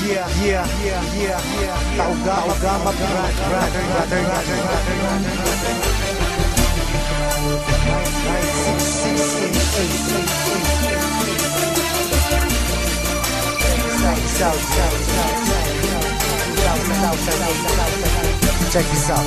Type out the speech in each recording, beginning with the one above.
Taugama brother. Check this out.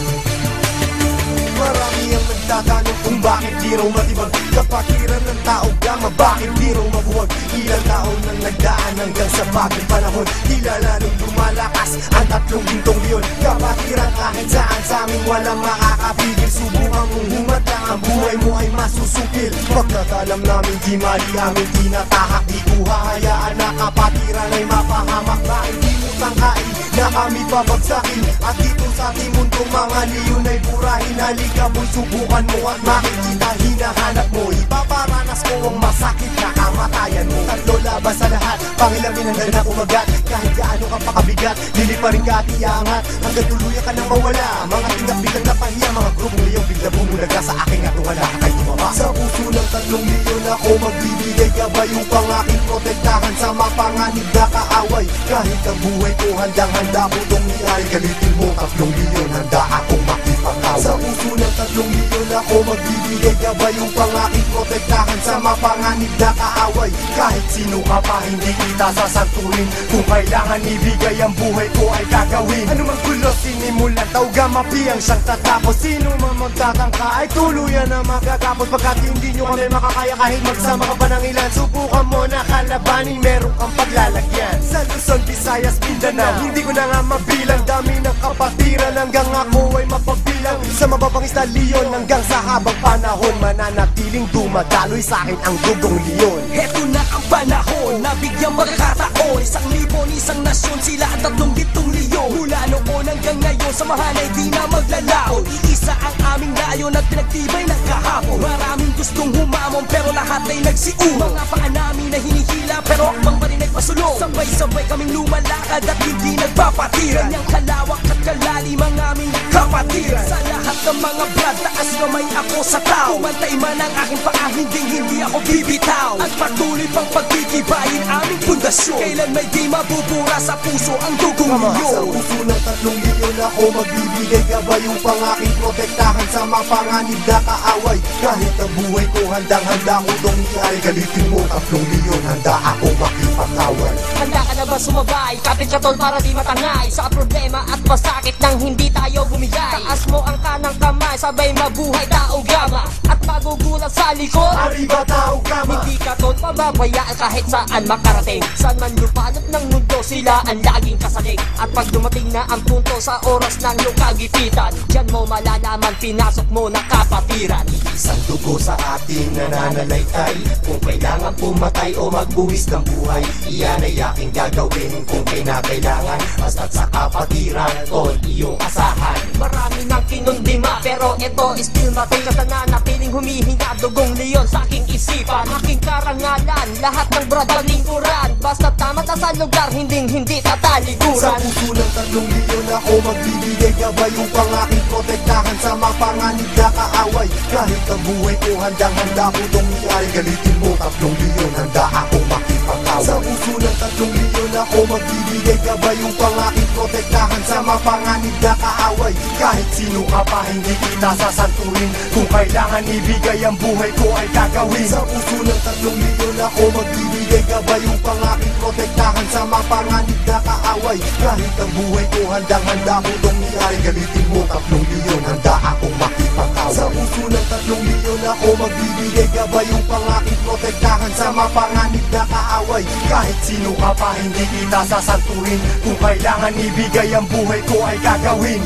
Marami ang nagtatanong kung bakit di raw matibag kapatiran ng tao gama, bakit di raw mabuwag. Ilang taon nang nagdaan hanggang sa bagong panahon, tila lalong lumalakas ang 3 gintong leon. Kapatiran kahit saan sa amin walang makakapigil. Subukan mong humatang, ang buhay mo ay masusupil. Pagkat alam namin di mali aming tinatahak, di ko hahayaan na kapatiran ay mapahamak. Bakit di mo tangkain na kami babagsakin? At dito sa ating mundo mga leon ay burahin. Halika mo'y subukan mo at makikita hinahanap mo. Ipaparanas ko ang masakit na kamatayan mo. 3 laban sa lahat, pangilamin hanggang na kumagat. Kahit gaano ka pakabigat, liliparin ka at iangat hanggang tuluyan ka nang mawala. Mga tingap biglang napahiya, mga grupong liyong bigla bumulaga sa aking at wala ka kayo tumaba. Sa puso ng 3 milyon ako magbibigay gabay upang aking protektahan sa mapanganib na kaaway. Kahit ang buhay ko handang-handa ko itong iay. Galitin mo 3 milyon, handa akong makipag-away. Sa puso ng 3 milyon ako magbibigay gabay upang aking protektahan sa mapanganib na kaaway. Kahit sino ka pa hindi kita sasanturin, kung kailangan ibigay ang buhay ko ay gagawin. Ano mang gulo sinimulan, taugamapi ang siyang tatapos. Sino man magtatangka ay tuluyan na magagapos. Pagkat hindi nyo kami makakaya kahit magsama ka pa ng ilan. Subukan mo na kalabanin, meron kang paglalagyan. Sa Luzon, Visayas, Mindanao, hindi ko na nga mabilang. Dami ng kapatiran hanggang ako ay mapagbilang. Sa mababang istalyon hanggang sa habang panahon, mananatiling dumadaloy sa akin ang dugong leon. Heto na ang panahon, nabigyang magkataon. 1,000, isang nasyon, sila ang 3 gintong leon. Mula noon hanggang ngayon, samahan ay di na maglalaon. Iisa ang aming layon at pinagtibay ng kahapon. Maraming gustong humamon pero lahat ay nagsiuho. Mga paa namin na hinihila pero akbang pa rin nagpasulong. Sabay-sabay kaming lumalakad at hindi nagpapatiran. Ganyang kalawak at kalalim ang aming kapatiran. Sa lahat ng mga brad, taas kamay ako sa tao. Kumantay man ang aking paa, hindi ako bibitaw. At patuloy pang pagtitibayin aming pundasyon. Kailan may di mabubura sa puso ang dugong leon. Sa puso ng 3 milyon ako magbibigay gabay upang aking protektahan sa mapanganib na kaaway. Kahit ang buhay ko handang-handa ko itong iay. Galitin mo 3 milyon, handa akong makipag-away. Handa ka na ba sumabay? Kapit ka tol para di matangay sa problema at masakit nang hindi tayo bumigay. Taas mo ang kanang kamay, sabay mabuhay taugama. At magugulat sa likod, Arriba taugama. hindi ka tol pababayaan kahit saan makarating. Saan man lupalot ng mundo, sila ang laging kasalig. At pag dumating na ang punto sa oras ng iyong kagipitan, diyan mo malalaman, pinasok mo na kapatiran. Isang dugo sa ating nananalaytay. Kung kailangan pumatay o magbuwis ng buhay, iyan ay aking gagawin kung kinakailangan. Basta't sa kapatiran, tol, iyong asahan. Marami nang kinundima pero ito still mating. Sa nanatiling humihinga dugong leon sa aking isipan. Aking karangalan, lahat ng brad palingkuran. Basta tama sa lugar, hindi tatalikuran. Sa puso ng 3 milyon ako magbibigay gabay upang aking protektahan sa mapanganib na kaaway. Kahit ang buhay ko handang-handa ko itong iay. Galitin mo 3 milyon, handa akong makipag-away. Sa puso ng 3 milyon ako magbibigay gabay upang aking protektahan sa mapanganib na kaaway. Kahit sino ka pa hindi kita sasanturin, kung kailangan ibigay ang buhay ko ay gagawin. Sa puso ng 3 milyon ako magbibigay gabay upang aking protektahan sa mapanganib na kaaway. Kahit ang buhay ko handang-handa ko itong iay. Galitin mo 3 milyon, handa akong makipag-away. Sa puso ng 3 milyon ako magbibigay gabay upang aking protektahan sa mapanganib na kaaway. Kahit sino ka pa hindi kita sasanturin, kung kailangan ibigay ang buhay ko ay gagawin.